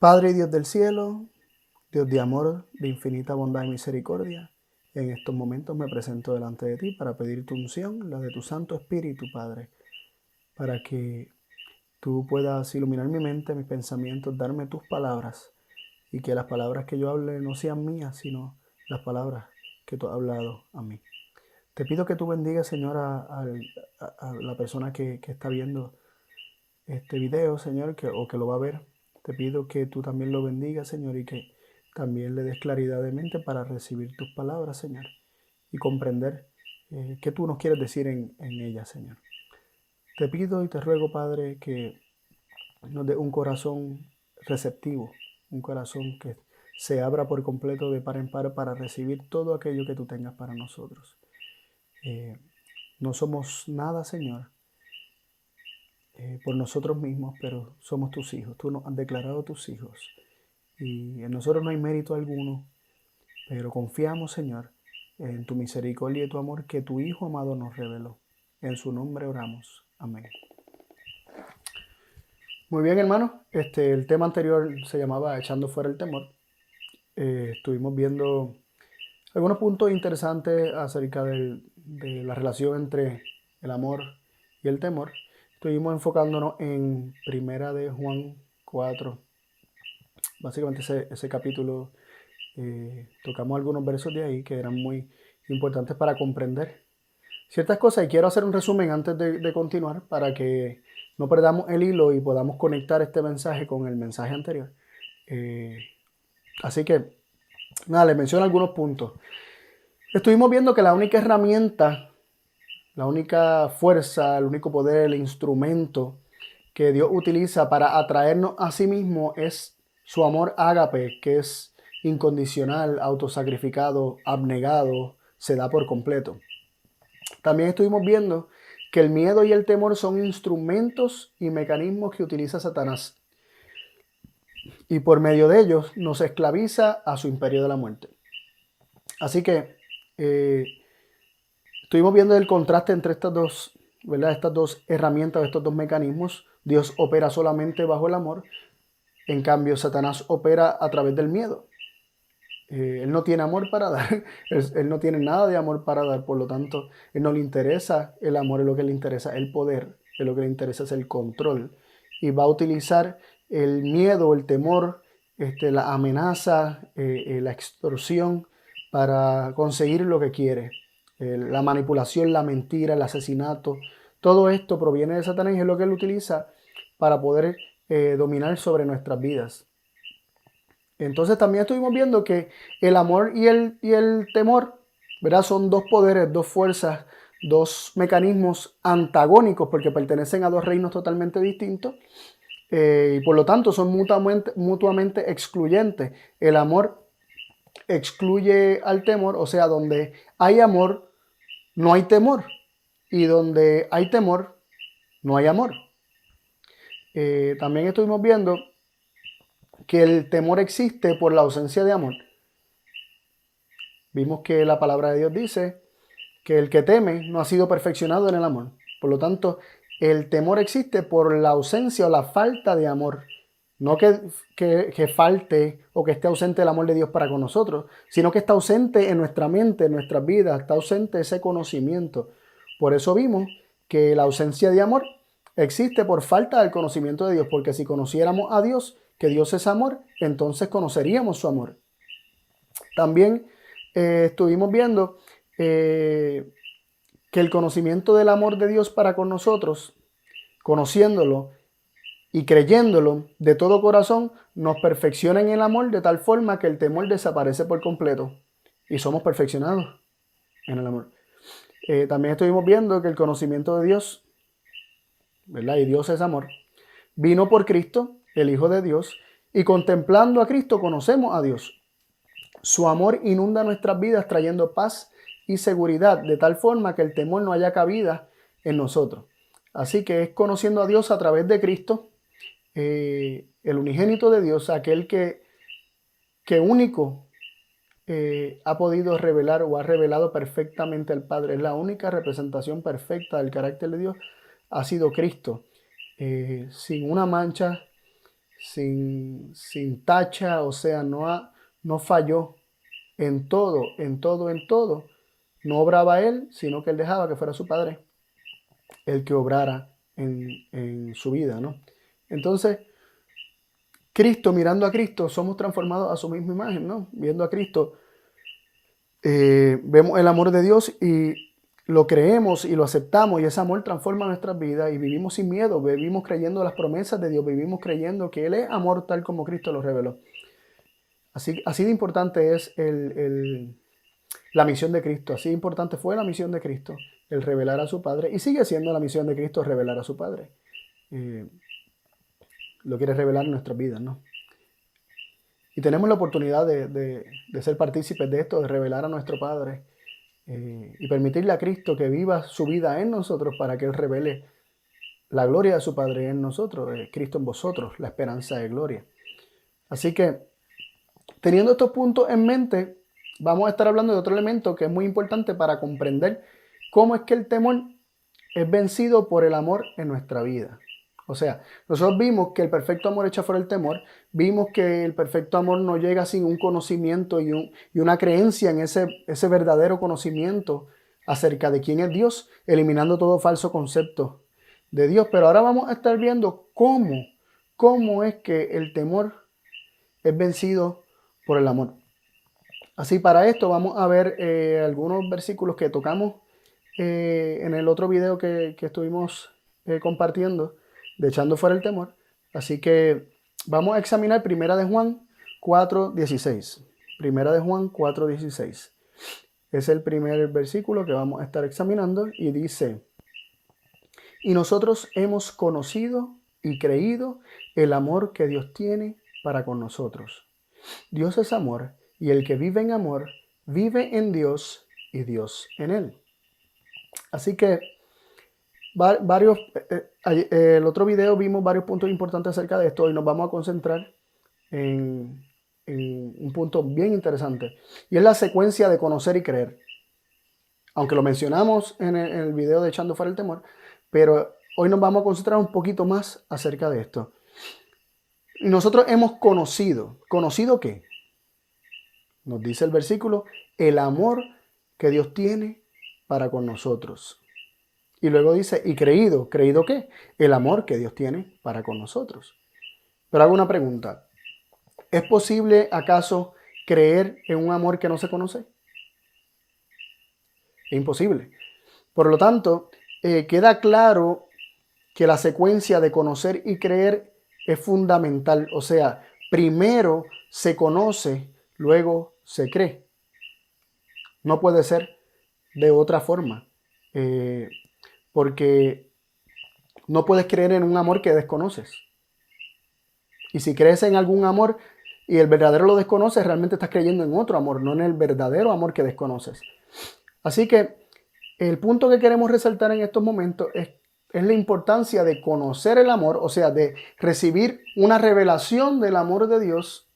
Padre y Dios del cielo, Dios de amor, de infinita bondad y misericordia, en estos momentos me presento delante de ti para pedir tu unción, la de tu Santo Espíritu, Padre, para que tú puedas iluminar mi mente, mis pensamientos, darme tus palabras y que las palabras que yo hable no sean mías, sino las palabras que tú has hablado a mí. Te pido que tú bendigas, Señor, a la persona que está viendo este video, Señor, o que lo va a ver. Te pido que tú también lo bendigas, Señor, y que también le des claridad de mente para recibir tus palabras, Señor, y comprender qué tú nos quieres decir en ellas, Señor. Te pido y te ruego, Padre, que nos dé un corazón receptivo, un corazón que se abra por completo de par en par para recibir todo aquello que tú tengas para nosotros. No somos nada, Señor, por nosotros mismos, pero somos tus hijos. Tú nos has declarado tus hijos. Y en nosotros no hay mérito alguno, pero confiamos, Señor, en tu misericordia y tu amor que tu Hijo amado nos reveló. En su nombre oramos. Amén. Muy bien, hermanos. El tema anterior se llamaba Echando fuera el temor. Estuvimos viendo algunos puntos interesantes acerca de la relación entre el amor y el temor. Estuvimos enfocándonos en Primera de Juan 4. Básicamente ese capítulo, tocamos algunos versos de ahí que eran muy importantes para comprender ciertas cosas, y quiero hacer un resumen antes de continuar para que no perdamos el hilo y podamos conectar este mensaje con el mensaje anterior. Así que, nada, les menciono algunos puntos. Estuvimos viendo que la única herramienta, la única fuerza, el único poder, el instrumento que Dios utiliza para atraernos a sí mismo es su amor ágape, que es incondicional, autosacrificado, abnegado, se da por completo. También estuvimos viendo que el miedo y el temor son instrumentos y mecanismos que utiliza Satanás, y por medio de ellos nos esclaviza a su imperio de la muerte. Así que estuvimos viendo el contraste entre estas dos, ¿verdad? Estas dos herramientas, estos dos mecanismos. Dios opera solamente bajo el amor, en cambio Satanás opera a través del miedo. Él no tiene amor para dar, él no tiene nada de amor para dar, por lo tanto, él no le interesa el amor, es lo que le interesa el poder, es lo que le interesa es el control, y va a utilizar el miedo, el temor, la amenaza, la extorsión para conseguir lo que quiere. La manipulación, la mentira, el asesinato, todo esto proviene de Satanás y es lo que él utiliza para poder dominar sobre nuestras vidas. Entonces también estuvimos viendo que el amor y el temor, ¿verdad? Son dos poderes, dos fuerzas, dos mecanismos antagónicos porque pertenecen a dos reinos totalmente distintos, y por lo tanto son mutuamente excluyentes. El amor excluye al temor, o sea, donde hay amor no hay temor, y donde hay temor no hay amor. También estuvimos viendo que el temor existe por la ausencia de amor. Vimos que la palabra de Dios dice que el que teme no ha sido perfeccionado en el amor. Por lo tanto, el temor existe por la ausencia o la falta de amor. No que falte o que esté ausente el amor de Dios para con nosotros, sino que está ausente en nuestra mente, en nuestras vidas, está ausente ese conocimiento. Por eso vimos que la ausencia de amor existe por falta del conocimiento de Dios, porque si conociéramos a Dios, que Dios es amor, entonces conoceríamos su amor. También estuvimos viendo que el conocimiento del amor de Dios para con nosotros, conociéndolo y creyéndolo de todo corazón, nos perfecciona en el amor de tal forma que el temor desaparece por completo y somos perfeccionados en el amor. También estuvimos viendo que el conocimiento de Dios, ¿verdad? Y Dios es amor, vino por Cristo, el Hijo de Dios, y contemplando a Cristo conocemos a Dios. Su amor inunda nuestras vidas trayendo paz y seguridad de tal forma que el temor no haya cabida en nosotros. Así que es conociendo a Dios a través de Cristo, el unigénito de Dios, aquel que único ha podido revelar o ha revelado perfectamente al Padre. Es la única representación perfecta del carácter de Dios, ha sido Cristo, sin una mancha, sin tacha, o sea, no falló en todo, en todo, en todo. No obraba él, sino que él dejaba que fuera su padre el que obrara en su vida, ¿no? Entonces, Cristo, mirando a Cristo, somos transformados a su misma imagen, ¿no? Viendo a Cristo, vemos el amor de Dios y lo creemos y lo aceptamos, y ese amor transforma nuestras vidas y vivimos sin miedo, vivimos creyendo las promesas de Dios, vivimos creyendo que Él es amor tal como Cristo lo reveló. Así de importante es la misión de Cristo, así de importante fue la misión de Cristo, el revelar a su Padre, y sigue siendo la misión de Cristo revelar a su Padre. Lo quiere revelar en nuestras vidas, ¿no? Y tenemos la oportunidad de ser partícipes de esto, de revelar a nuestro Padre y permitirle a Cristo que viva su vida en nosotros para que Él revele la gloria de su Padre en nosotros, Cristo en vosotros, la esperanza de gloria. Así que, teniendo estos puntos en mente, vamos a estar hablando de otro elemento que es muy importante para comprender cómo es que el temor es vencido por el amor en nuestra vida. O sea, nosotros vimos que el perfecto amor echa fuera el temor, vimos que el perfecto amor no llega sin un conocimiento y una creencia en ese verdadero conocimiento acerca de quién es Dios, eliminando todo falso concepto de Dios. Pero ahora vamos a estar viendo cómo es que el temor es vencido por el amor. Así, para esto vamos a ver algunos versículos que tocamos en el otro video que estuvimos compartiendo de echando fuera el temor. Así que vamos a examinar Primera de Juan 4:16. Primera de Juan 4:16. Es el primer versículo que vamos a estar examinando y dice: y nosotros hemos conocido y creído el amor que Dios tiene para con nosotros. Dios es amor, y el que vive en amor vive en Dios y Dios en él. Así que el otro video vimos varios puntos importantes acerca de esto y nos vamos a concentrar en un punto bien interesante, y es la secuencia de conocer y creer. Aunque lo mencionamos en el video de Echando fuera el temor, pero hoy nos vamos a concentrar un poquito más acerca de esto. Nosotros hemos conocido. ¿Conocido qué? Nos dice el versículo, el amor que Dios tiene para con nosotros. Y luego dice, y creído. ¿Creído qué? El amor que Dios tiene para con nosotros. Pero hago una pregunta. ¿Es posible acaso creer en un amor que no se conoce? Es imposible. Por lo tanto, queda claro que la secuencia de conocer y creer es fundamental. O sea, primero se conoce, luego se cree. No puede ser de otra forma. Porque no puedes creer en un amor que desconoces. Y si crees en algún amor y el verdadero lo desconoces, realmente estás creyendo en otro amor, no en el verdadero amor que desconoces. Así que el punto que queremos resaltar en estos momentos es la importancia de conocer el amor, o sea, de recibir una revelación del amor de Dios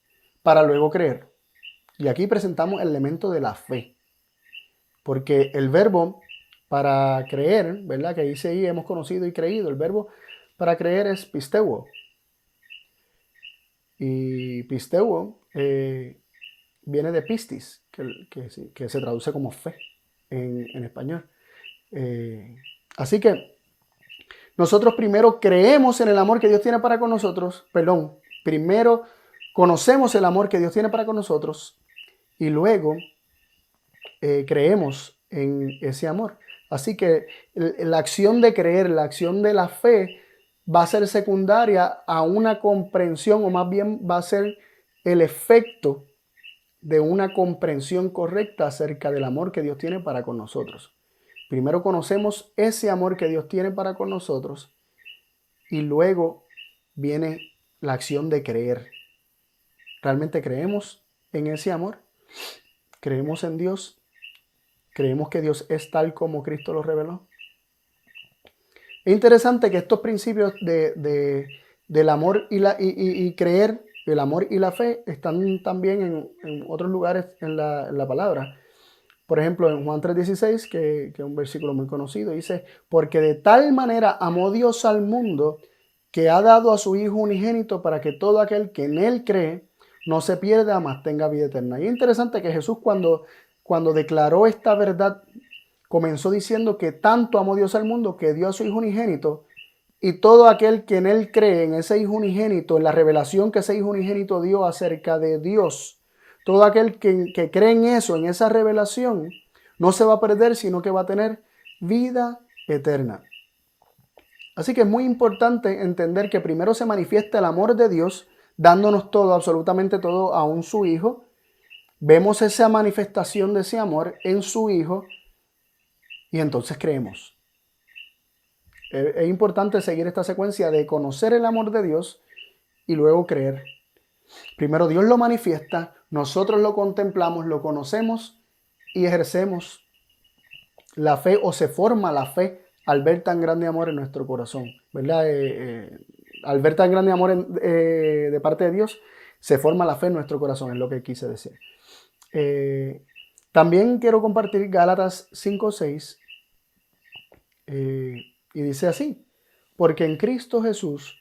para luego creer. Y aquí presentamos el elemento de la fe. Porque el verbo para creer, ¿verdad? Que dice ahí, hemos conocido y creído. El verbo para creer es pisteuo. Y pisteuo viene de pistis, que se traduce como fe en español. Así que nosotros primero creemos en el amor que Dios tiene para con nosotros. Primero conocemos el amor que Dios tiene para con nosotros y luego creemos en ese amor. Así que la acción de creer, la acción de la fe va a ser secundaria a una comprensión, o más bien va a ser el efecto de una comprensión correcta acerca del amor que Dios tiene para con nosotros. Primero conocemos ese amor que Dios tiene para con nosotros y luego viene la acción de creer. ¿Realmente creemos en ese amor? ¿Creemos en Dios? ¿Creemos que Dios es tal como Cristo lo reveló? Es interesante que estos principios del amor y creer, el amor y la fe, están también en otros lugares en la palabra. Por ejemplo, en Juan 3:16, que es un versículo muy conocido, dice, porque de tal manera amó Dios al mundo que ha dado a su Hijo unigénito para que todo aquel que en Él cree no se pierda, mas tenga vida eterna. Y es interesante que Jesús cuando declaró esta verdad, comenzó diciendo que tanto amó Dios al mundo que dio a su Hijo unigénito, y todo aquel que en Él cree, en ese Hijo unigénito, en la revelación que ese Hijo unigénito dio acerca de Dios, todo aquel que cree en eso, en esa revelación, no se va a perder, sino que va a tener vida eterna. Así que es muy importante entender que primero se manifiesta el amor de Dios, dándonos todo, absolutamente todo, aún su Hijo. Vemos esa manifestación de ese amor en su Hijo y entonces creemos. Es importante seguir esta secuencia de conocer el amor de Dios y luego creer. Primero Dios lo manifiesta, nosotros lo contemplamos, lo conocemos y ejercemos la fe, o se forma la fe al ver tan grande amor en nuestro corazón, ¿verdad? Al ver tan grande amor de parte de Dios, se forma la fe en nuestro corazón, es lo que quise decir. También quiero compartir Gálatas 5:6, y dice así: porque en Cristo Jesús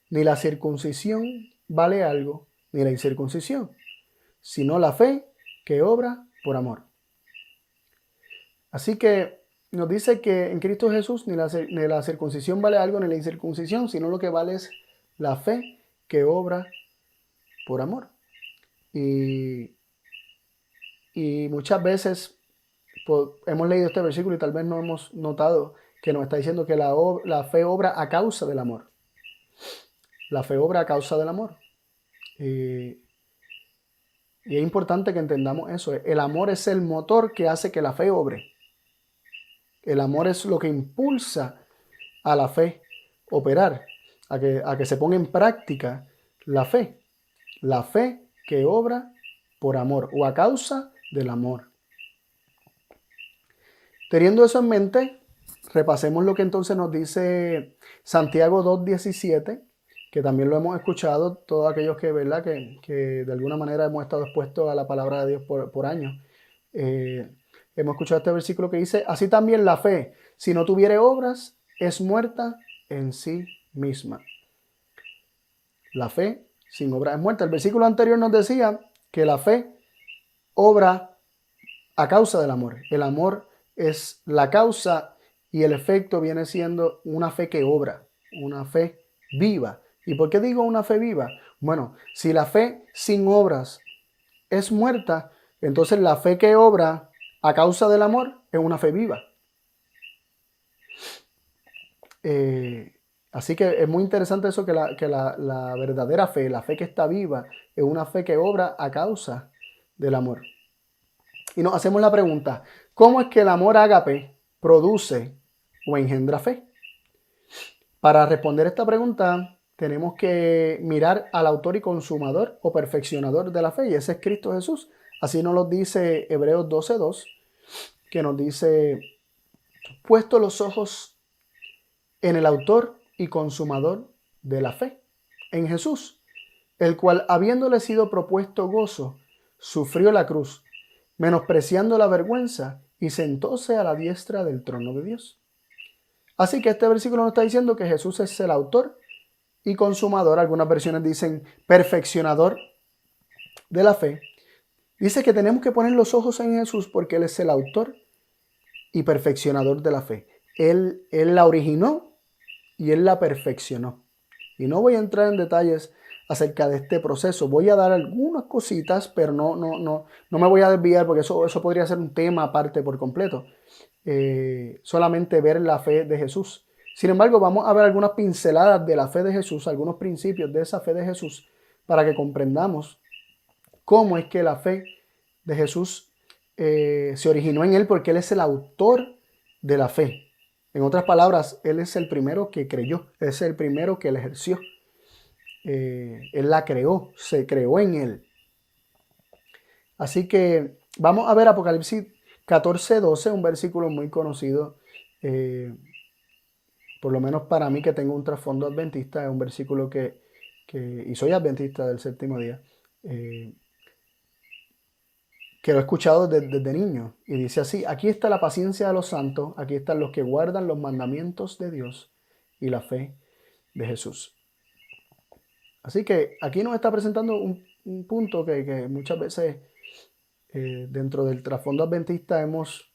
ni la circuncisión vale algo, ni la incircuncisión, sino la fe que obra por amor. Así que nos dice que en Cristo Jesús ni la circuncisión vale algo, ni la incircuncisión, sino lo que vale es la fe que obra por amor. Y muchas veces hemos leído este versículo y tal vez no hemos notado que nos está diciendo que la fe obra a causa del amor. La fe obra a causa del amor. Y es importante que entendamos eso. El amor es el motor que hace que la fe obre. El amor es lo que impulsa a la fe operar, a que se ponga en práctica la fe. La fe que obra por amor o a causa del amor. Teniendo eso en mente, repasemos lo que entonces nos dice Santiago 2:17, que también lo hemos escuchado todos aquellos que, ¿verdad? que de alguna manera hemos estado expuestos a la palabra de Dios por años. Hemos escuchado este versículo que dice: así también la fe, si no tuviere obras, es muerta en sí misma. La fe sin obras es muerta. El versículo anterior nos decía que la fe obra a causa del amor. El amor es la causa y el efecto viene siendo una fe que obra, una fe viva. ¿Y por qué digo una fe viva? Bueno, si la fe sin obras es muerta, entonces la fe que obra a causa del amor es una fe viva. Así que es muy interesante eso, que la verdadera fe, la fe que está viva, es una fe que obra a causa del amor. Y nos hacemos la pregunta: ¿cómo es que el amor ágape produce o engendra fe? Para responder esta pregunta tenemos que mirar al autor y consumador o perfeccionador de la fe, y ese es Cristo Jesús. Así nos lo dice Hebreos 12:2, que nos dice: puesto los ojos en el autor y consumador de la fe, en Jesús, el cual, habiéndole sido propuesto gozo, sufrió la cruz, menospreciando la vergüenza, y sentóse a la diestra del trono de Dios. Así que este versículo nos está diciendo que Jesús es el autor y consumador, algunas versiones dicen perfeccionador de la fe. Dice que tenemos que poner los ojos en Jesús porque Él es el autor y perfeccionador de la fe. Él la originó y Él la perfeccionó. Y no voy a entrar en detalles acerca de este proceso. Voy a dar algunas cositas, pero no me voy a desviar porque eso podría ser un tema aparte por completo. Solamente ver la fe de Jesús. Sin embargo, vamos a ver algunas pinceladas de la fe de Jesús, algunos principios de esa fe de Jesús, para que comprendamos cómo es que la fe de Jesús se originó en Él, porque Él es el autor de la fe. En otras palabras, Él es el primero que creyó, Él es el primero que la ejerció. Él la creó, se creó en Él. Así que vamos a ver Apocalipsis 14:12, un versículo muy conocido, por lo menos para mí, que tengo un trasfondo adventista. Es un versículo y soy adventista del séptimo día, que lo he escuchado desde niño, y dice así: aquí está la paciencia de los santos, aquí están los que guardan los mandamientos de Dios y la fe de Jesús. Así que aquí nos está presentando un punto que muchas veces dentro del trasfondo adventista hemos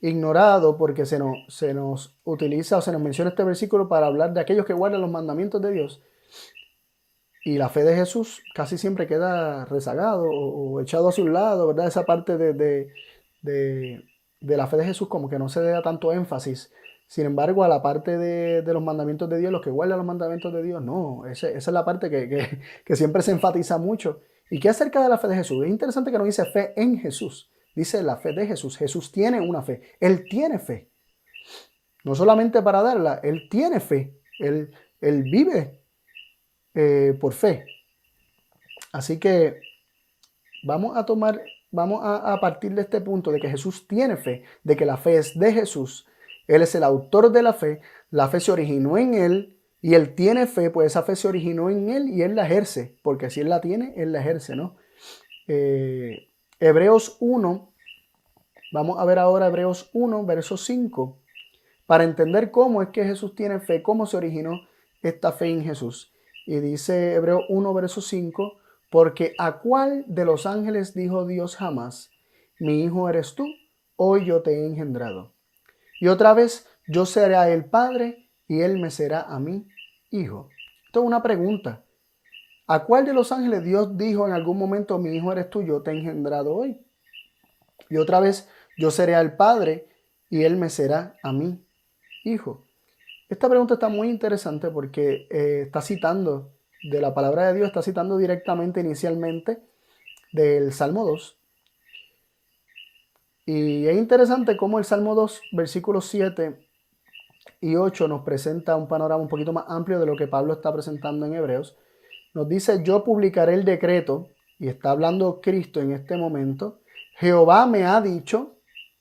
ignorado, porque se nos utiliza o se nos menciona este versículo para hablar de aquellos que guardan los mandamientos de Dios, y la fe de Jesús casi siempre queda rezagado o echado hacia un lado, ¿verdad? Esa parte de, de la fe de Jesús como que no se le da tanto énfasis. Sin embargo, a la parte de los mandamientos de Dios, los que guardan los mandamientos de Dios, no, esa es la parte que siempre se enfatiza mucho. ¿Y qué acerca de la fe de Jesús? Es interesante que no dice fe en Jesús, dice la fe de Jesús. Jesús tiene una fe, Él tiene fe. No solamente para darla, Él tiene fe, Él vive por fe. Así que vamos a partir de este punto de que Jesús tiene fe, de que la fe es de Jesús. Él es el autor de la fe se originó en Él y Él tiene fe, pues esa fe se originó en Él y Él la ejerce, porque si Él la tiene, Él la ejerce, ¿no? Hebreos 1, vamos a ver ahora Hebreos 1, verso 5, para entender cómo es que Jesús tiene fe, cómo se originó esta fe en Jesús. Y dice Hebreos 1, verso 5, porque ¿a cuál de los ángeles dijo Dios jamás, mi hijo eres tú, hoy yo te he engendrado? Y otra vez, yo seré a él padre y él me será a mí hijo. Esto es una pregunta. ¿A cuál de los ángeles Dios dijo en algún momento, mi hijo eres tú, yo te he engendrado hoy? Y otra vez, yo seré al padre y él me será a mí hijo. Esta pregunta está muy interesante porque está citando de la palabra de Dios, está citando directamente inicialmente del Salmo 2. Y es interesante cómo el Salmo 2, versículos 7 y 8 nos presenta un panorama un poquito más amplio de lo que Pablo está presentando en Hebreos. Nos dice, yo publicaré el decreto, y está hablando Cristo en este momento. Jehová me ha dicho,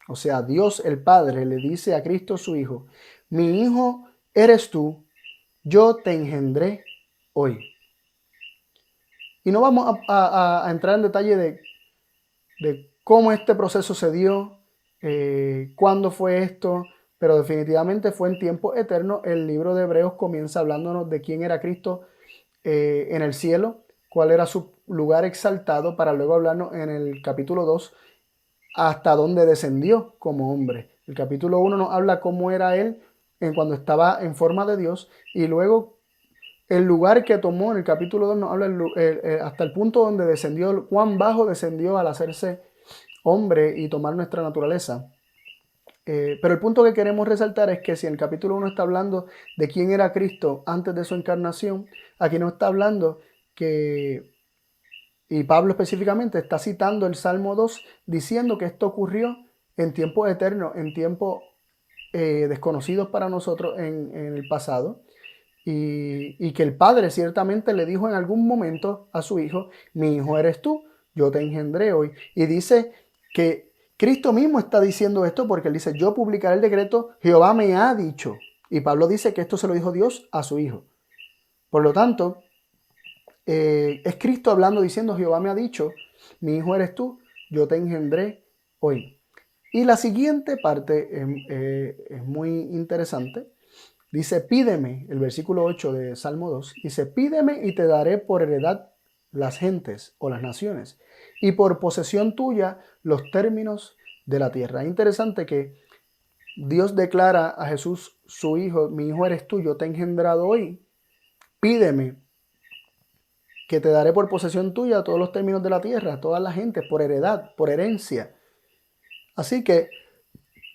o sea, Dios el Padre le dice a Cristo su Hijo, mi hijo eres tú, yo te engendré hoy. Y no vamos a entrar en detalle de cómo este proceso se dio, cuándo fue esto, pero definitivamente fue en tiempo eterno. El libro de Hebreos comienza hablándonos de quién era Cristo en el cielo, cuál era su lugar exaltado, para luego hablarnos en el capítulo 2 hasta dónde descendió como hombre. El capítulo 1 nos habla cómo era él cuando estaba en forma de Dios, y luego el lugar que tomó en el capítulo 2 nos habla hasta el punto donde descendió, cuán bajo descendió al hacerse hombre y tomar nuestra naturaleza. Pero el punto que queremos resaltar es que si en el capítulo 1 está hablando de quién era Cristo antes de su encarnación, aquí no está hablando que, y Pablo específicamente está citando el Salmo 2 diciendo que esto ocurrió en tiempos eternos, en tiempos desconocidos para nosotros en el pasado. Y que el Padre ciertamente le dijo en algún momento a su Hijo, mi hijo eres tú, yo te engendré hoy. Y dice que Cristo mismo está diciendo esto porque él dice, yo publicaré el decreto, Jehová me ha dicho. Y Pablo dice que esto se lo dijo Dios a su Hijo. Por lo tanto, es Cristo hablando diciendo, Jehová me ha dicho, mi hijo eres tú, yo te engendré hoy. Y la siguiente parte es muy interesante. Dice, pídeme, el versículo 8 de Salmo 2, dice, pídeme y te daré por heredad las gentes o las naciones, y por posesión tuya los términos de la tierra. Es interesante que Dios declara a Jesús, su hijo, mi hijo eres tú, yo te he engendrado hoy, pídeme que te daré por posesión tuya todos los términos de la tierra, todas las gentes, por heredad, por herencia. Así que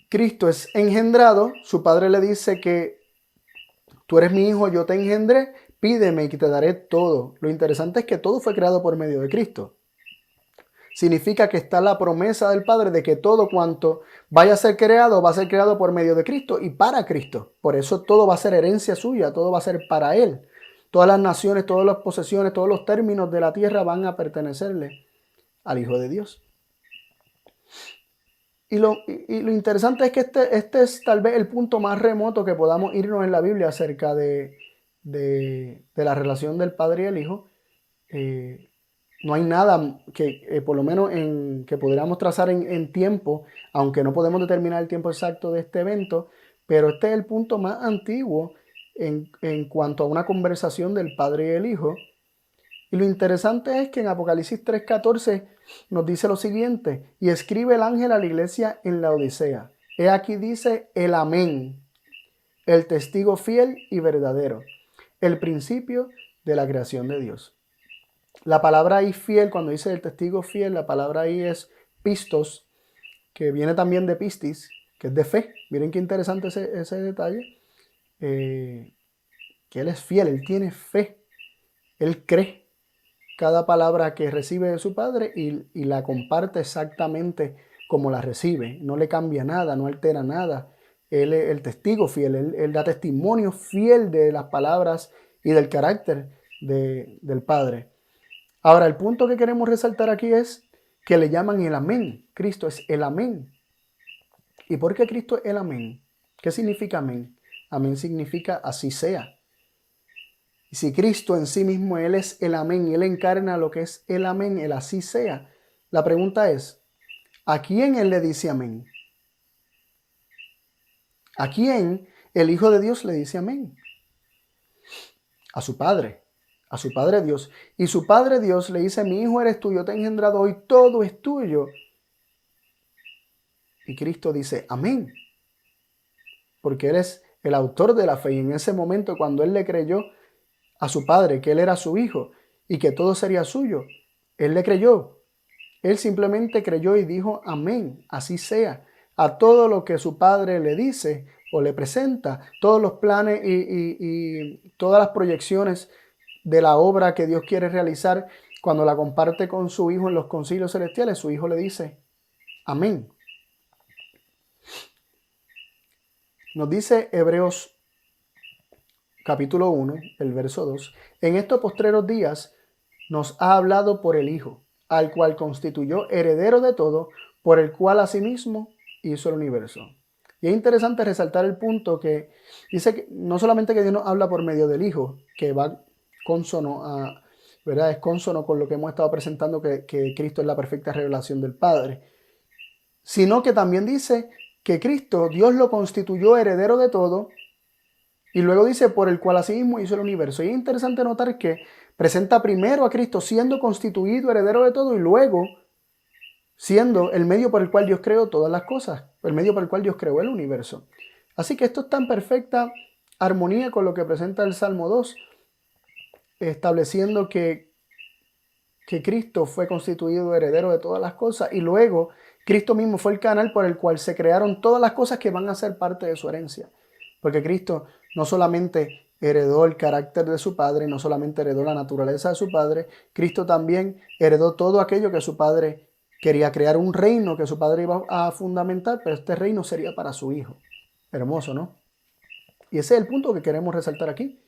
Cristo es engendrado, su padre le dice que tú eres mi hijo, yo te engendré, pídeme y que te daré todo. Lo interesante es que todo fue creado por medio de Cristo. Significa que está la promesa del Padre de que todo cuanto vaya a ser creado va a ser creado por medio de Cristo y para Cristo. Por eso todo va a ser herencia suya, todo va a ser para Él. Todas las naciones, todas las posesiones, todos los términos de la tierra van a pertenecerle al Hijo de Dios. Y lo interesante es que este es tal vez el punto más remoto que podamos irnos en la Biblia acerca de la relación del Padre y el Hijo. No hay nada que, por lo menos, que podríamos trazar en tiempo, aunque no podemos determinar el tiempo exacto de este evento, pero este es el punto más antiguo en cuanto a una conversación del Padre y el Hijo. Y lo interesante es que en Apocalipsis 3:14 nos dice lo siguiente: y escribe el ángel a la iglesia en la Odisea. He aquí dice el Amén, el testigo fiel y verdadero, el principio de la creación de Dios. La palabra ahí fiel, cuando dice el testigo fiel, la palabra ahí es pistos, que viene también de pistis, que es de fe. Miren qué interesante ese detalle. Que Él es fiel, Él tiene fe, Él cree cada palabra que recibe de su Padre y la comparte exactamente como la recibe. No le cambia nada, no altera nada. Él es el testigo fiel, él da testimonio fiel de las palabras y del carácter del Padre. Ahora, el punto que queremos resaltar aquí es que le llaman el amén. Cristo es el amén. ¿Y por qué Cristo es el amén? ¿Qué significa amén? Amén significa así sea. Y si Cristo en sí mismo, Él es el amén, Él encarna lo que es el amén, el así sea. La pregunta es, ¿a quién Él le dice amén? ¿A quién el Hijo de Dios le dice amén? A su Padre Dios. Y su Padre Dios le dice: mi Hijo eres tú, yo te he engendrado hoy, todo es tuyo. Y Cristo dice amén, porque Él es el autor de la fe. Y en ese momento, cuando Él le creyó a su Padre que Él era su Hijo y que todo sería suyo, Él le creyó. Él simplemente creyó y dijo amén, así sea. A todo lo que su Padre le dice o le presenta, todos los planes y todas las proyecciones de la obra que Dios quiere realizar, cuando la comparte con su Hijo en los concilios celestiales, su Hijo le dice amén. Nos dice Hebreos capítulo 1, el verso 2, en estos postreros días nos ha hablado por el Hijo, al cual constituyó heredero de todo, por el cual asimismo hizo el universo. Y es interesante resaltar el punto que dice que no solamente que Dios nos habla por medio del Hijo, que va cónsono a, ¿verdad? Es cónsono con lo que hemos estado presentando, que Cristo es la perfecta revelación del Padre, sino que también dice que Cristo, Dios lo constituyó heredero de todo, y luego dice por el cual asimismo hizo el universo. Y es interesante notar que presenta primero a Cristo siendo constituido heredero de todo y luego siendo el medio por el cual Dios creó todas las cosas, el medio por el cual Dios creó el universo. Así que esto está en perfecta armonía con lo que presenta el Salmo 2, estableciendo que Cristo fue constituido heredero de todas las cosas y luego Cristo mismo fue el canal por el cual se crearon todas las cosas que van a ser parte de su herencia. Porque Cristo no solamente heredó el carácter de su Padre, no solamente heredó la naturaleza de su Padre, Cristo también heredó todo aquello que su Padre quería, crear un reino que su Padre iba a fundamentar, pero este reino sería para su Hijo. Hermoso, ¿no? Y ese es el punto que queremos resaltar aquí.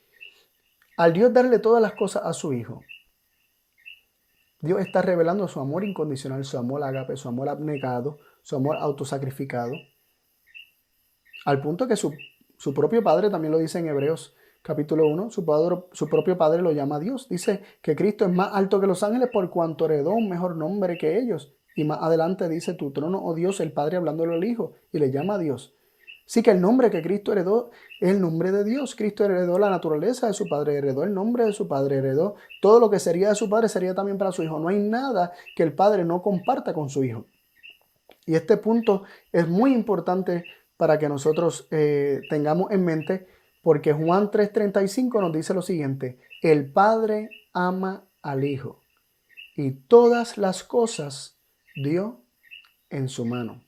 Al Dios darle todas las cosas a su Hijo, Dios está revelando su amor incondicional, su amor ágape, su amor abnegado, su amor autosacrificado, al punto que su propio Padre, también lo dice en Hebreos capítulo 1, su propio Padre lo llama Dios. Dice que Cristo es más alto que los ángeles por cuanto heredó un mejor nombre que ellos. Y más adelante dice: tu trono, oh Dios, el Padre hablándole al Hijo, y le llama a Dios. Así que el nombre que Cristo heredó es el nombre de Dios. Cristo heredó la naturaleza de su Padre, heredó el nombre de su Padre, heredó todo lo que sería de su Padre, sería también para su Hijo. No hay nada que el Padre no comparta con su Hijo. Y este punto es muy importante para que nosotros tengamos en mente, porque Juan 3:35 nos dice lo siguiente: el Padre ama al Hijo y todas las cosas dio en su mano.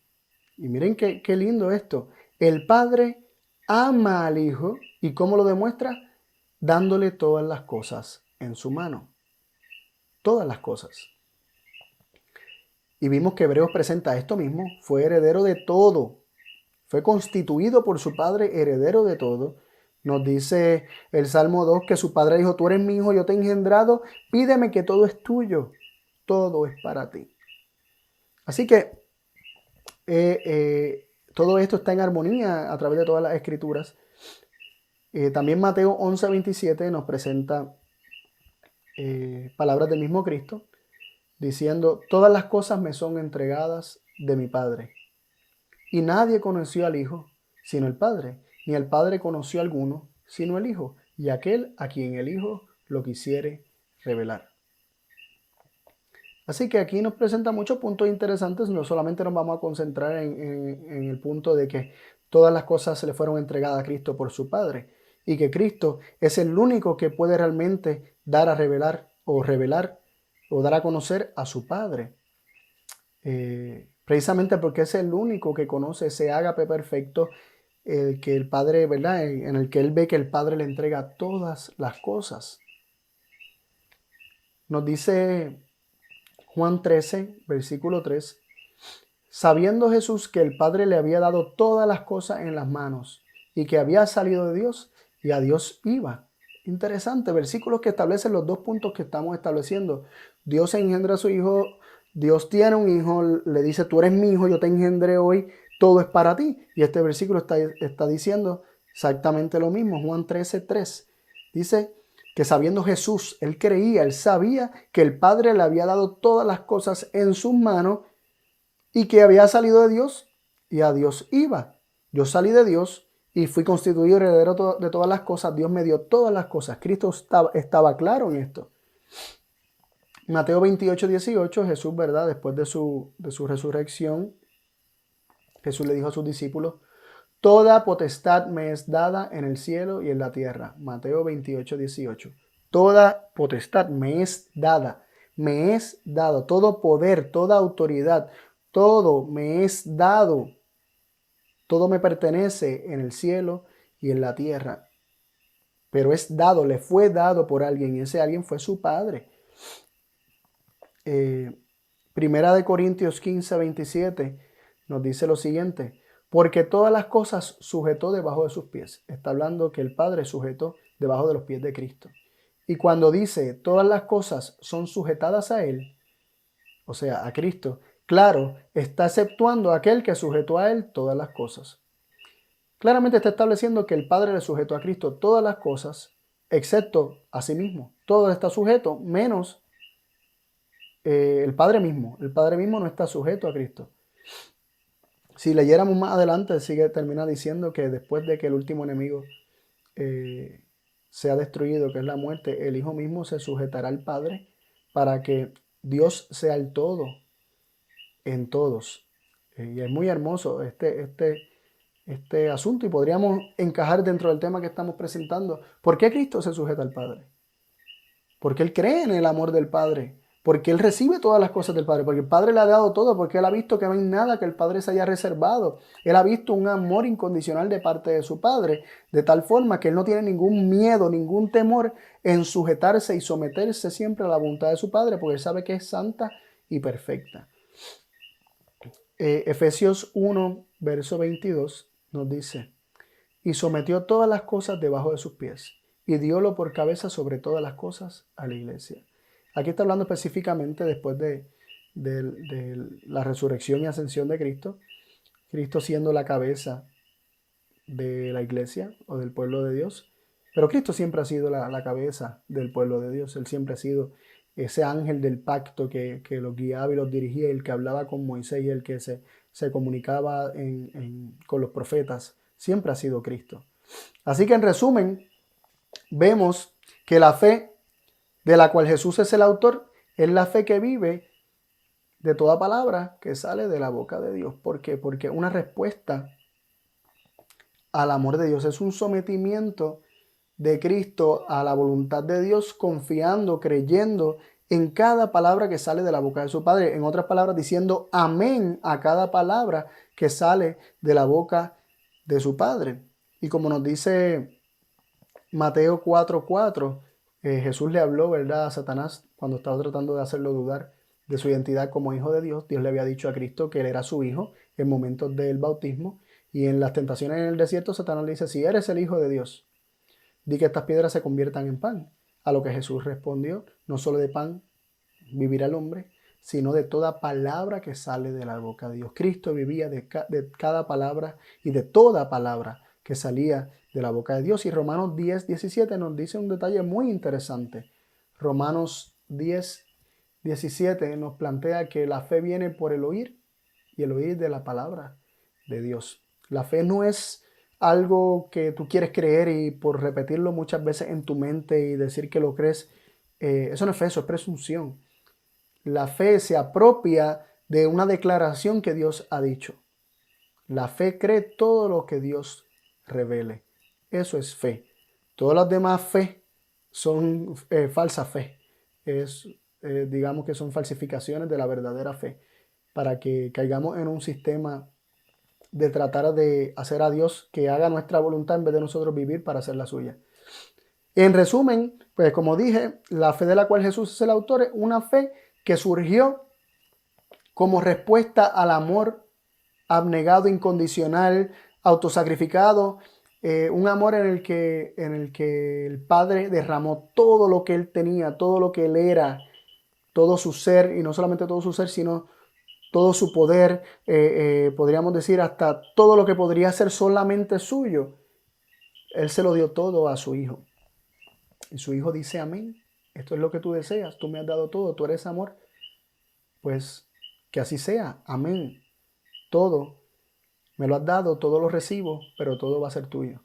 Y miren qué lindo esto. El Padre ama al Hijo, ¿y cómo lo demuestra? Dándole todas las cosas en su mano. Todas las cosas. Y vimos que Hebreos presenta esto mismo: fue heredero de todo. Fue constituido por su Padre heredero de todo. Nos dice el Salmo 2 que su Padre dijo: tú eres mi Hijo, yo te he engendrado, pídeme que todo es tuyo. Todo es para ti. Así que todo esto está en armonía a través de todas las Escrituras. También Mateo 11:27 nos presenta palabras del mismo Cristo, diciendo: todas las cosas me son entregadas de mi Padre. Y nadie conoció al Hijo sino el Padre, ni el Padre conoció a alguno sino el Hijo, y aquel a quien el Hijo lo quisiere revelar. Así que aquí nos presenta muchos puntos interesantes. No solamente nos vamos a concentrar en el punto de que todas las cosas se le fueron entregadas a Cristo por su Padre, y que Cristo es el único que puede realmente dar a revelar o dar a conocer a su Padre. Precisamente porque es el único que conoce ese ágape perfecto, el que el Padre, ¿verdad? En el que él ve que el Padre le entrega todas las cosas. Nos dice Juan 13, versículo 3, sabiendo Jesús que el Padre le había dado todas las cosas en las manos y que había salido de Dios y a Dios iba. Interesante, versículos que establecen los dos puntos que estamos estableciendo. Dios engendra a su Hijo, Dios tiene un hijo, le dice, tú eres mi hijo, yo te engendré hoy, todo es para ti. Y este versículo está diciendo exactamente lo mismo, Juan 13, 3. Dice que sabiendo Jesús, él creía, él sabía que el Padre le había dado todas las cosas en sus manos y que había salido de Dios y a Dios iba. Yo salí de Dios y fui constituido heredero de todas las cosas. Dios me dio todas las cosas. Cristo estaba claro en esto. Mateo 28, 18, Jesús, ¿verdad? Después de su resurrección, Jesús le dijo a sus discípulos, toda potestad me es dada en el cielo y en la tierra. Mateo 28, 18. Toda potestad me es dada. Me es dado. Todo poder, toda autoridad, todo me es dado. Todo me pertenece en el cielo y en la tierra. Pero es dado, le fue dado por alguien y ese alguien fue su Padre. Primera de Corintios 15, 27 nos dice lo siguiente. Porque todas las cosas sujetó debajo de sus pies. Está hablando que el Padre sujetó debajo de los pies de Cristo. Y cuando dice todas las cosas son sujetadas a Él, o sea, a Cristo, claro, está exceptuando a aquel que sujetó a Él todas las cosas. Claramente está estableciendo que el Padre le sujetó a Cristo todas las cosas, excepto a sí mismo. Todo está sujeto, menos el Padre mismo. El Padre mismo no está sujeto a Cristo. Si leyéramos más adelante, termina diciendo que después de que el último enemigo sea destruido, que es la muerte, el Hijo mismo se sujetará al Padre para que Dios sea el todo en todos. Y es muy hermoso este asunto y podríamos encajar dentro del tema que estamos presentando. ¿Por qué Cristo se sujeta al Padre? Porque Él cree en el amor del Padre. Porque Él recibe todas las cosas del Padre. Porque el Padre le ha dado todo. Porque Él ha visto que no hay nada que el Padre se haya reservado. Él ha visto un amor incondicional de parte de su Padre. De tal forma que Él no tiene ningún miedo, ningún temor en sujetarse y someterse siempre a la voluntad de su Padre. Porque Él sabe que es santa y perfecta. Efesios 1, verso 22 nos dice, y sometió todas las cosas debajo de sus pies, y diólo por cabeza sobre todas las cosas a la iglesia. Aquí está hablando específicamente después de la resurrección y ascensión de Cristo, Cristo siendo la cabeza de la iglesia o del pueblo de Dios, pero Cristo siempre ha sido la cabeza del pueblo de Dios. Él siempre ha sido ese ángel del pacto que los guiaba y los dirigía, el que hablaba con Moisés y el que se comunicaba con los profetas. Siempre ha sido Cristo. Así que en resumen, vemos que la fe de la cual Jesús es el autor es la fe que vive de toda palabra que sale de la boca de Dios. ¿Por qué? Porque una respuesta al amor de Dios es un sometimiento de Cristo a la voluntad de Dios, confiando, creyendo en cada palabra que sale de la boca de su Padre. En otras palabras, diciendo amén a cada palabra que sale de la boca de su Padre. Y como nos dice Mateo 4:4, Jesús le habló, ¿verdad?, a Satanás cuando estaba tratando de hacerlo dudar de su identidad como hijo de Dios. Dios le había dicho a Cristo que él era su hijo en momentos del bautismo. Y en las tentaciones en el desierto, Satanás le dice, si eres el hijo de Dios, di que estas piedras se conviertan en pan. A lo que Jesús respondió, no solo de pan vivirá el hombre, sino de toda palabra que sale de la boca de Dios. Cristo vivía de cada palabra y de toda palabra que salía de la boca de Dios. Y Romanos 10, 17 nos dice un detalle muy interesante. Romanos 10, 17 nos plantea que la fe viene por el oír y el oír de la palabra de Dios. La fe no es algo que tú quieres creer y por repetirlo muchas veces en tu mente y decir que lo crees, eso no es fe, eso es presunción. La fe se apropia de una declaración que Dios ha dicho. La fe cree todo lo que Dios revele. Eso es fe. Todas las demás fe son falsa fe. Digamos que son falsificaciones de la verdadera fe, para que caigamos en un sistema de tratar de hacer a Dios que haga nuestra voluntad en vez de nosotros vivir para hacer la suya. En resumen, pues como dije, la fe de la cual Jesús es el autor es una fe que surgió como respuesta al amor abnegado, incondicional, autosacrificado, un amor en el que el Padre derramó todo lo que Él tenía, todo lo que Él era, todo su ser, y no solamente todo su ser, sino todo su poder, podríamos decir hasta todo lo que podría ser solamente suyo. Él se lo dio todo a su Hijo. Y su Hijo dice amén. Esto es lo que tú deseas, tú me has dado todo, tú eres amor. Pues que así sea, amén. Todo me lo has dado, todo lo recibo, pero todo va a ser tuyo.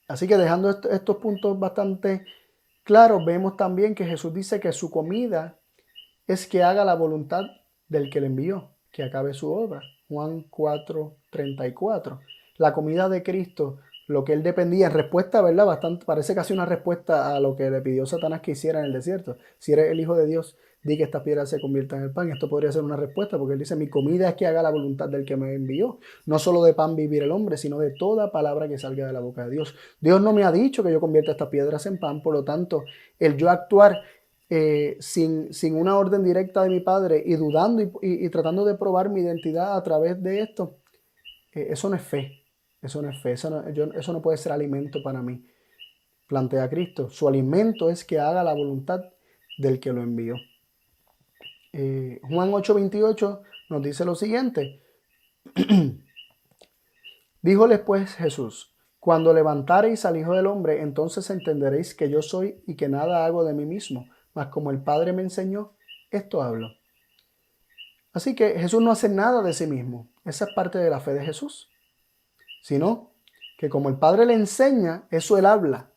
Así que dejando estos puntos bastante claros, vemos también que Jesús dice que su comida es que haga la voluntad del que le envió, que acabe su obra. Juan 4:34. La comida de Cristo, lo que él dependía, en respuesta, ¿verdad? Bastante, parece casi una respuesta a lo que le pidió Satanás que hiciera en el desierto. Si eres el Hijo de Dios, di que estas piedras se conviertan en pan. Esto podría ser una respuesta, porque él dice, mi comida es que haga la voluntad del que me envió. No solo de pan vivir el hombre, sino de toda palabra que salga de la boca de Dios. Dios no me ha dicho que yo convierta estas piedras en pan, por lo tanto, el yo actuar sin una orden directa de mi Padre y dudando y tratando de probar mi identidad a través de esto, eso no es fe. Eso no es fe. Eso no puede ser alimento para mí. Plantea Cristo. Su alimento es que haga la voluntad del que lo envió. Juan 8:28 nos dice lo siguiente. Díjoles pues Jesús, cuando levantareis al Hijo del Hombre, entonces entenderéis que yo soy y que nada hago de mí mismo, mas como el Padre me enseñó, esto hablo. Así que Jesús no hace nada de sí mismo. Esa es parte de la fe de Jesús. Sino que como el Padre le enseña, eso él habla.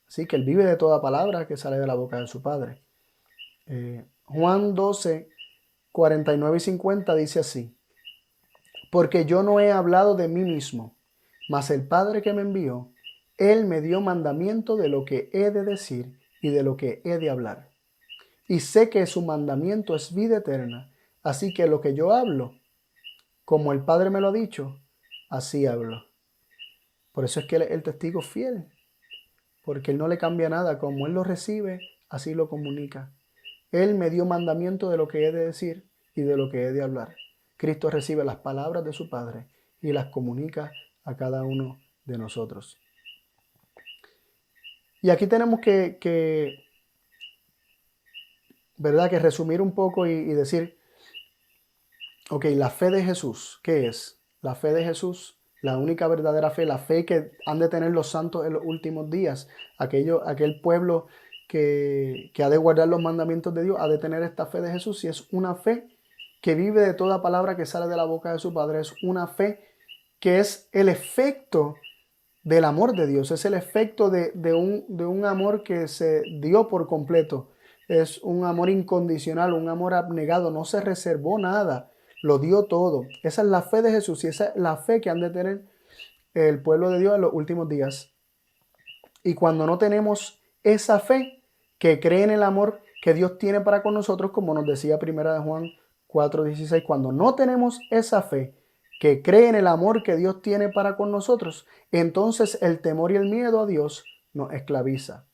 Así que él vive de toda palabra que sale de la boca de su Padre. Juan 12:49-50 dice así. Porque yo no he hablado de mí mismo, mas el Padre que me envió, él me dio mandamiento de lo que he de decir y de lo que he de hablar. Y sé que su mandamiento es vida eterna, así que lo que yo hablo, como el Padre me lo ha dicho, así hablo. Por eso es que él es el testigo fiel, porque él no le cambia nada, como él lo recibe, así lo comunica. Él me dio mandamiento de lo que he de decir y de lo que he de hablar. Cristo recibe las palabras de su Padre y las comunica a cada uno de nosotros. Y aquí tenemos ¿verdad? Que resumir un poco y decir, ok, la fe de Jesús, ¿qué es? La fe de Jesús, la única verdadera fe, la fe que han de tener los santos en los últimos días, aquel pueblo que ha de guardar los mandamientos de Dios, ha de tener esta fe de Jesús, y es una fe que vive de toda palabra que sale de la boca de su Padre, es una fe que es el efecto del amor de Dios, es el efecto de un amor que se dio por completo, es un amor incondicional, un amor abnegado, no se reservó nada, lo dio todo. Esa es la fe de Jesús y esa es la fe que han de tener el pueblo de Dios en los últimos días. Y cuando no tenemos esa fe que cree en el amor que Dios tiene para con nosotros, como nos decía 1 Juan 4:16, cuando no tenemos esa fe que cree en el amor que Dios tiene para con nosotros, entonces el temor y el miedo a Dios nos esclaviza.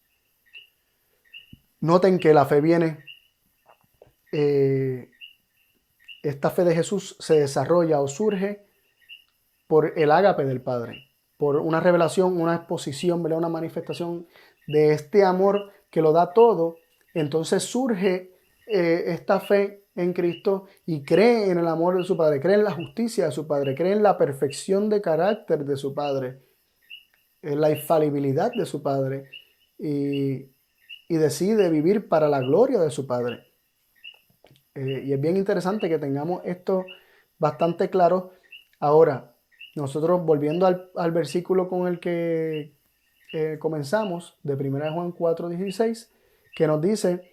Noten que la fe viene, esta fe de Jesús se desarrolla o surge por el ágape del Padre, por una revelación, una exposición, ¿verdad? Una manifestación de este amor que lo da todo. Entonces surge esta fe en Cristo y cree en el amor de su Padre, cree en la justicia de su Padre, cree en la perfección de carácter de su Padre, en la infalibilidad de su Padre y decide vivir para la gloria de su Padre. Y es bien interesante que tengamos esto bastante claro, Ahora, nosotros volviendo al versículo con el que comenzamos, de 1 Juan 4:16, que nos dice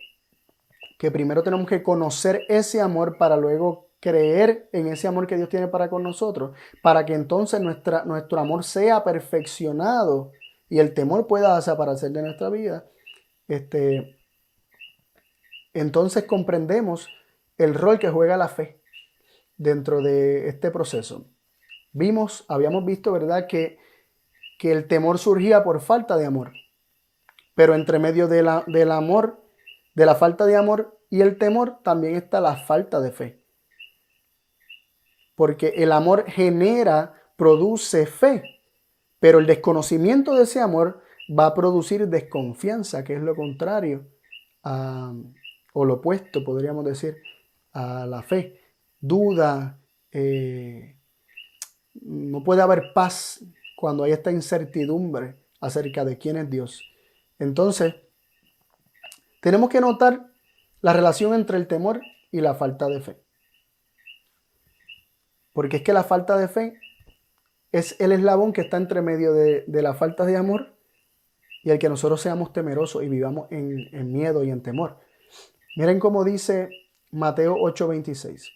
que primero tenemos que conocer ese amor para luego creer en ese amor que Dios tiene para con nosotros, para que entonces nuestro amor sea perfeccionado y el temor pueda desaparecer de nuestra vida. Entonces comprendemos el rol que juega la fe dentro de este proceso. Habíamos visto, ¿verdad?, que el temor surgía por falta de amor, pero entre medio del amor, de la falta de amor y el temor, también está la falta de fe. Porque el amor produce fe, pero el desconocimiento de ese amor va a producir desconfianza, que es lo contrario o lo opuesto, podríamos decir, a la fe. Duda, no puede haber paz cuando hay esta incertidumbre acerca de quién es Dios. Entonces, tenemos que notar la relación entre el temor y la falta de fe. Porque es que la falta de fe es el eslabón que está entre medio de la falta de amor y el que nosotros seamos temerosos y vivamos en miedo y en temor. Miren cómo dice Mateo 8:26.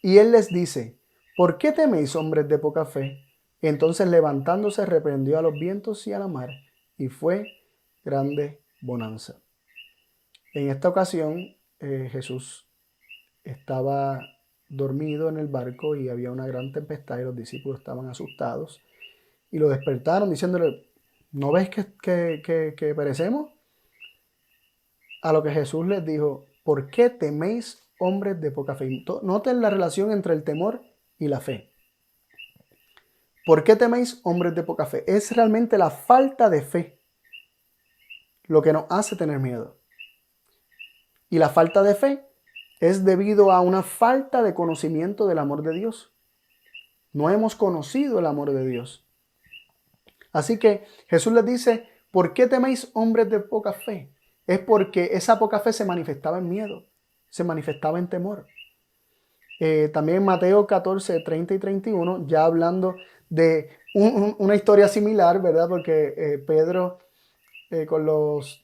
Y él les dice: ¿por qué teméis, hombres de poca fe? Entonces levantándose reprendió a los vientos y a la mar, y fue grande bonanza. En esta ocasión Jesús estaba dormido en el barco y había una gran tempestad y los discípulos estaban asustados y lo despertaron diciéndole: ¿no ves que perecemos? A lo que Jesús les dijo: ¿por qué teméis, hombres de poca fe? Noten la relación entre el temor y la fe. ¿Por qué teméis, hombres de poca fe? Es realmente la falta de fe lo que nos hace tener miedo. Y la falta de fe es debido a una falta de conocimiento del amor de Dios. No hemos conocido el amor de Dios. Así que Jesús les dice: ¿por qué teméis, hombres de poca fe? Es porque esa poca fe se manifestaba en miedo, se manifestaba en temor. También en Mateo 14, 30 y 31, ya hablando de una historia similar, ¿verdad? Porque Pedro con los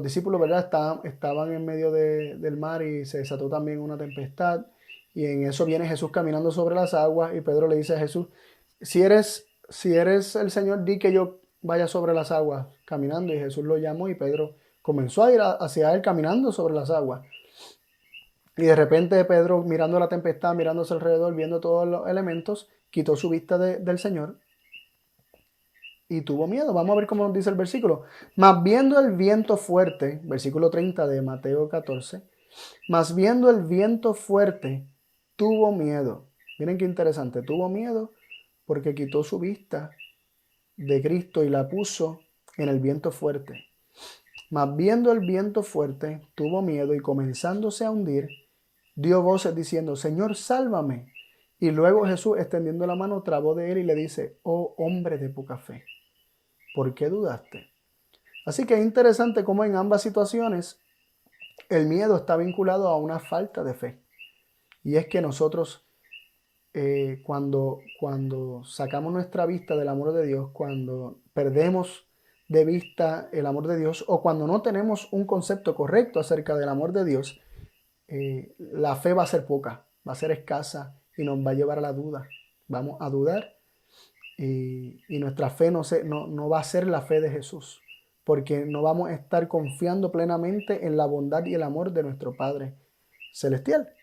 discípulos, ¿verdad? Estaban en medio del mar y se desató también una tempestad. Y en eso viene Jesús caminando sobre las aguas y Pedro le dice a Jesús: si eres el Señor, di que yo vaya sobre las aguas caminando. Y Jesús lo llamó y Pedro comenzó a ir hacia él caminando sobre las aguas. Y de repente Pedro, mirando la tempestad, mirándose alrededor, viendo todos los elementos, quitó su vista del Señor y tuvo miedo. Vamos a ver cómo nos dice el versículo. Mas viendo el viento fuerte, versículo 30 de Mateo 14, mas viendo el viento fuerte, tuvo miedo. Miren qué interesante, tuvo miedo porque quitó su vista de Cristo y la puso en el viento fuerte. Mas viendo el viento fuerte, tuvo miedo y comenzándose a hundir, dio voces diciendo: Señor, sálvame. Y luego Jesús, extendiendo la mano, trabó de él y le dice: oh hombre de poca fe, ¿por qué dudaste? Así que es interesante cómo en ambas situaciones el miedo está vinculado a una falta de fe. Y es que nosotros cuando sacamos nuestra vista del amor de Dios, cuando perdemos de vista el amor de Dios o cuando no tenemos un concepto correcto acerca del amor de Dios, la fe va a ser poca, va a ser escasa y nos va a llevar a la duda. Vamos a dudar y nuestra fe no va a ser la fe de Jesús, porque no vamos a estar confiando plenamente en la bondad y el amor de nuestro Padre Celestial.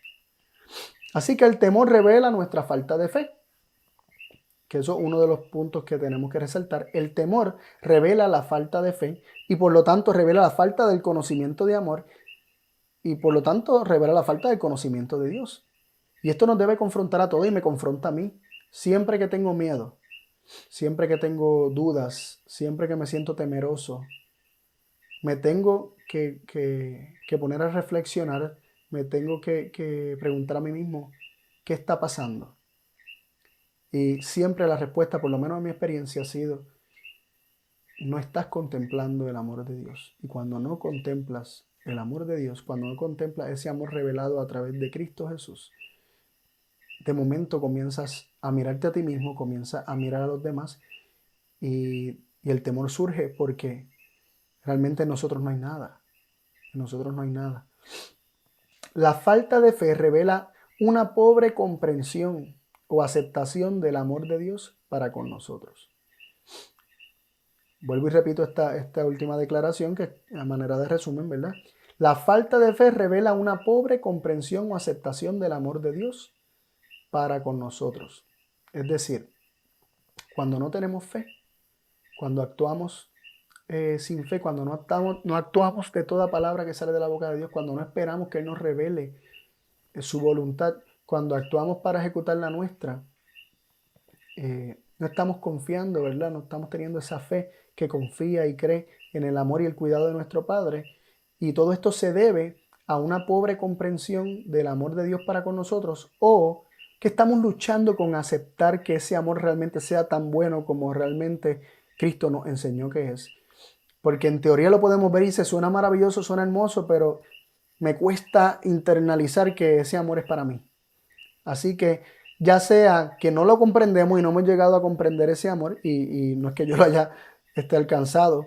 Así que el temor revela nuestra falta de fe, que eso es uno de los puntos que tenemos que resaltar. El temor revela la falta de fe y por lo tanto revela la falta del conocimiento de amor y por lo tanto revela la falta del conocimiento de Dios. Y esto nos debe confrontar a todos y me confronta a mí. Siempre que tengo miedo, siempre que tengo dudas, siempre que me siento temeroso, me tengo que poner a reflexionar, me tengo que preguntar a mí mismo: ¿qué está pasando? Y siempre la respuesta, por lo menos en mi experiencia, ha sido: no estás contemplando el amor de Dios. Y cuando no contemplas el amor de Dios, cuando no contemplas ese amor revelado a través de Cristo Jesús, de momento comienzas a mirarte a ti mismo, comienzas a mirar a los demás y el temor surge porque realmente en nosotros no hay nada. En nosotros no hay nada. La falta de fe revela una pobre comprensión o aceptación del amor de Dios para con nosotros. Vuelvo y repito esta última declaración que es a manera de resumen, ¿verdad? La falta de fe revela una pobre comprensión o aceptación del amor de Dios para con nosotros. Es decir, cuando no tenemos fe, cuando actuamos sin fe, cuando no actuamos de toda palabra que sale de la boca de Dios, cuando no esperamos que Él nos revele su voluntad, cuando actuamos para ejecutar la nuestra, no estamos confiando, ¿verdad? No estamos teniendo esa fe que confía y cree en el amor y el cuidado de nuestro Padre. Y todo esto se debe a una pobre comprensión del amor de Dios para con nosotros, o que estamos luchando con aceptar que ese amor realmente sea tan bueno como realmente Cristo nos enseñó que es. Porque en teoría lo podemos ver y se suena maravilloso, suena hermoso, pero me cuesta internalizar que ese amor es para mí. Así que ya sea que no lo comprendemos y no hemos llegado a comprender ese amor, y no es que yo lo haya alcanzado,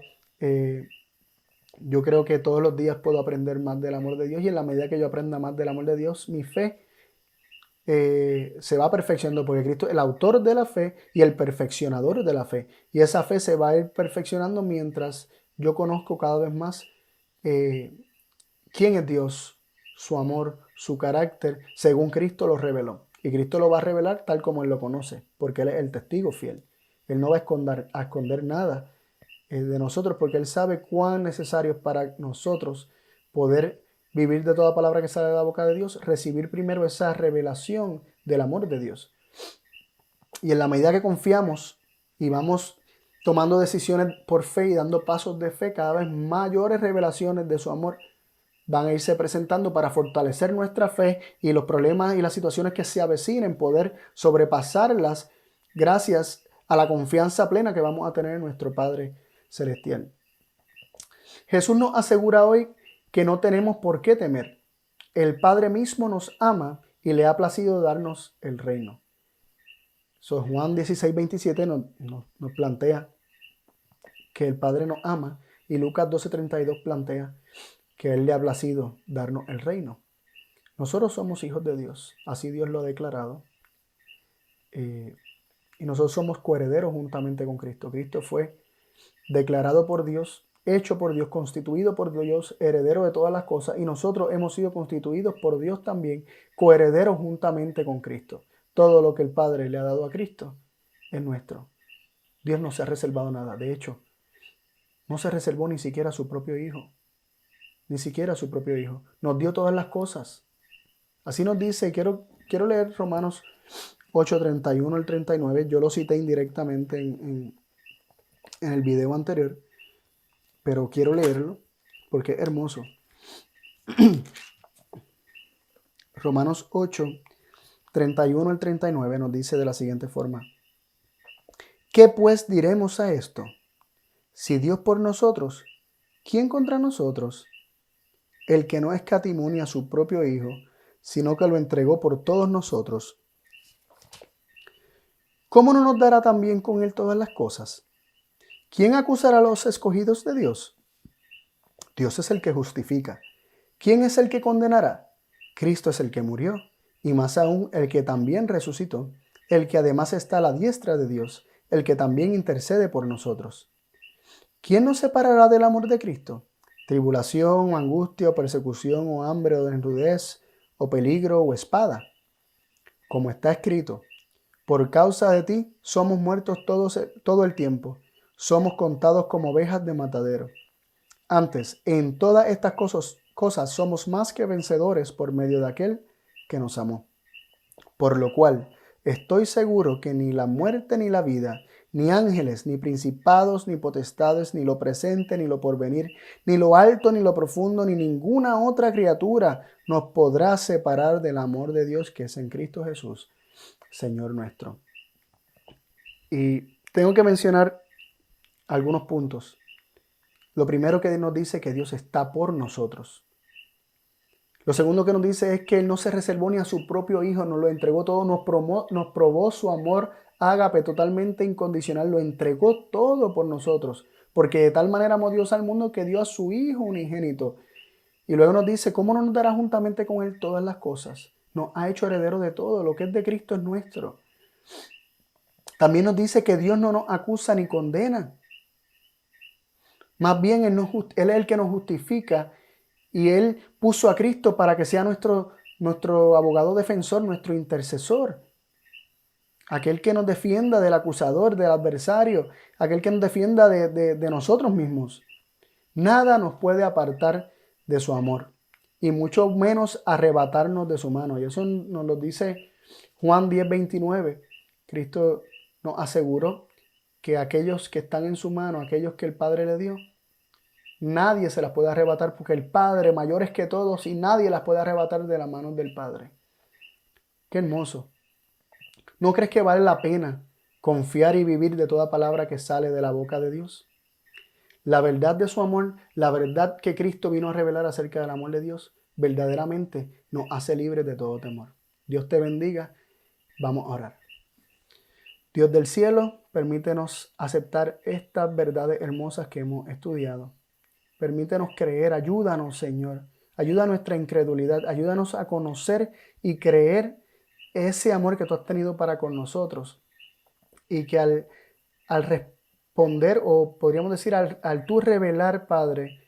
yo creo que todos los días puedo aprender más del amor de Dios, y en la medida que yo aprenda más del amor de Dios, mi fe se va perfeccionando, porque Cristo es el autor de la fe y el perfeccionador de la fe. Y esa fe se va a ir perfeccionando mientras yo conozco cada vez más eh, quién es Dios, su amor, su carácter, según Cristo lo reveló. Y Cristo lo va a revelar tal como Él lo conoce, porque Él es el testigo fiel. Él no va a esconder nada de nosotros, porque Él sabe cuán necesario es para nosotros poder vivir de toda palabra que sale de la boca de Dios, recibir primero esa revelación del amor de Dios. Y en la medida que confiamos y vamos tomando decisiones por fe y dando pasos de fe, cada vez mayores revelaciones de su amor van a irse presentando para fortalecer nuestra fe, y los problemas y las situaciones que se avecinen, poder sobrepasarlas gracias a la confianza plena que vamos a tener en nuestro Padre Celestial. Jesús nos asegura hoy que no tenemos por qué temer. El Padre mismo nos ama y le ha placido darnos el reino. Juan 16:27 nos plantea que el Padre nos ama, y Lucas 12:32 plantea que Él le ha placido darnos el reino. Nosotros somos hijos de Dios, así Dios lo ha declarado. Y nosotros somos coherederos juntamente con Cristo. Cristo fue declarado por Dios, hecho por Dios, constituido por Dios, heredero de todas las cosas, y nosotros hemos sido constituidos por Dios también, coherederos juntamente con Cristo. Todo lo que el Padre le ha dado a Cristo es nuestro. Dios no se ha reservado nada. De hecho, no se reservó ni siquiera a su propio Hijo. Ni siquiera a su propio Hijo. Nos dio todas las cosas. Así nos dice, quiero leer Romanos 8:31 al 39. Yo lo cité indirectamente en el video anterior, pero quiero leerlo porque es hermoso. Romanos 8:31 al 39 nos dice de la siguiente forma: ¿qué pues diremos a esto? Si Dios por nosotros, ¿quién contra nosotros? El que no escatimó ni a su propio Hijo, sino que lo entregó por todos nosotros, ¿cómo no nos dará también con Él todas las cosas? ¿Quién acusará a los escogidos de Dios? Dios es el que justifica. ¿Quién es el que condenará? Cristo es el que murió, y más aún el que también resucitó, el que además está a la diestra de Dios, el que también intercede por nosotros. ¿Quién nos separará del amor de Cristo? ¿Tribulación, o angustia, o persecución, o hambre, o desnudez, o peligro, o espada? Como está escrito: por causa de ti somos muertos todo el tiempo, somos contados como ovejas de matadero. Antes, en todas estas cosas somos más que vencedores por medio de aquel que nos amó. Por lo cual, estoy seguro que ni la muerte ni la vida, ni ángeles, ni principados, ni potestades, ni lo presente, ni lo porvenir, ni lo alto, ni lo profundo, ni ninguna otra criatura nos podrá separar del amor de Dios que es en Cristo Jesús, Señor nuestro. Y tengo que mencionar algunos puntos. Lo primero que nos dice que Dios está por nosotros. Lo segundo que nos dice es que Él no se reservó ni a su propio Hijo, nos lo entregó todo, nos probó su amor ágape totalmente incondicional, lo entregó todo por nosotros, porque de tal manera amó Dios al mundo que dio a su Hijo unigénito. Y luego nos dice, ¿cómo no nos dará juntamente con Él todas las cosas? Nos ha hecho herederos de todo, lo que es de Cristo es nuestro. También nos dice que Dios no nos acusa ni condena. Más bien Él es el que nos justifica y Él puso a Cristo para que sea nuestro abogado defensor, nuestro intercesor. Aquel que nos defienda del acusador, del adversario, aquel que nos defienda de nosotros mismos. Nada nos puede apartar de su amor y mucho menos arrebatarnos de su mano. Y eso nos lo dice Juan 10:29. Cristo nos aseguró que aquellos que están en su mano, aquellos que el Padre le dio, nadie se las puede arrebatar porque el Padre mayor es que todos y nadie las puede arrebatar de las manos del Padre. Qué hermoso. ¿No crees que vale la pena confiar y vivir de toda palabra que sale de la boca de Dios? La verdad de su amor, la verdad que Cristo vino a revelar acerca del amor de Dios, verdaderamente nos hace libres de todo temor. Dios te bendiga. Vamos a orar. Dios del cielo, permítenos aceptar estas verdades hermosas que hemos estudiado. Permítenos creer, ayúdanos, Señor. Ayuda a nuestra incredulidad, ayúdanos a conocer y creer ese amor que tú has tenido para con nosotros. Y que al responder, o podríamos decir, al tú revelar, Padre,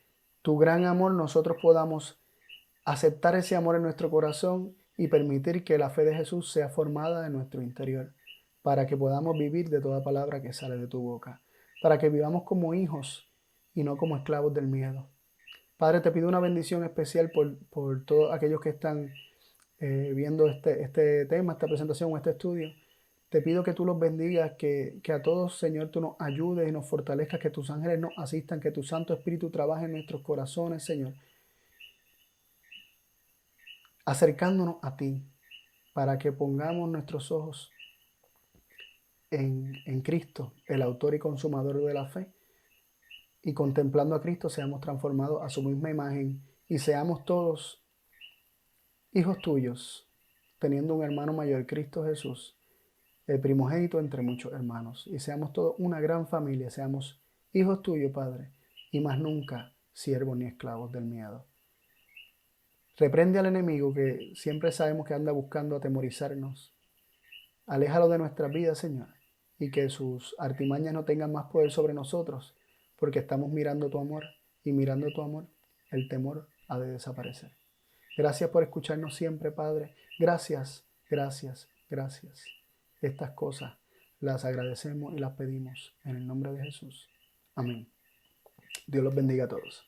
tu gran amor, nosotros podamos aceptar ese amor en nuestro corazón y permitir que la fe de Jesús sea formada en nuestro interior, para que podamos vivir de toda palabra que sale de tu boca, para que vivamos como hijos y no como esclavos del miedo. Padre, te pido una bendición especial por todos aquellos que están viendo este tema, esta presentación o este estudio. Te pido que tú los bendigas, que a todos, Señor, tú nos ayudes y nos fortalezcas, que tus ángeles nos asistan, que tu Santo Espíritu trabaje en nuestros corazones, Señor, acercándonos a ti, para que pongamos nuestros ojos en Cristo, el autor y consumador de la fe, y contemplando a Cristo seamos transformados a su misma imagen y seamos todos hijos tuyos, teniendo un hermano mayor, Cristo Jesús, el primogénito entre muchos hermanos, y seamos todos una gran familia, seamos hijos tuyos, Padre, y más nunca siervos ni esclavos del miedo. Reprende al enemigo que siempre sabemos que anda buscando atemorizarnos. Aléjalo de nuestras vidas, Señor, y que sus artimañas no tengan más poder sobre nosotros, porque estamos mirando tu amor, y mirando tu amor, el temor ha de desaparecer. Gracias por escucharnos siempre, Padre. Gracias, gracias, gracias. Estas cosas las agradecemos y las pedimos en el nombre de Jesús. Amén. Dios los bendiga a todos.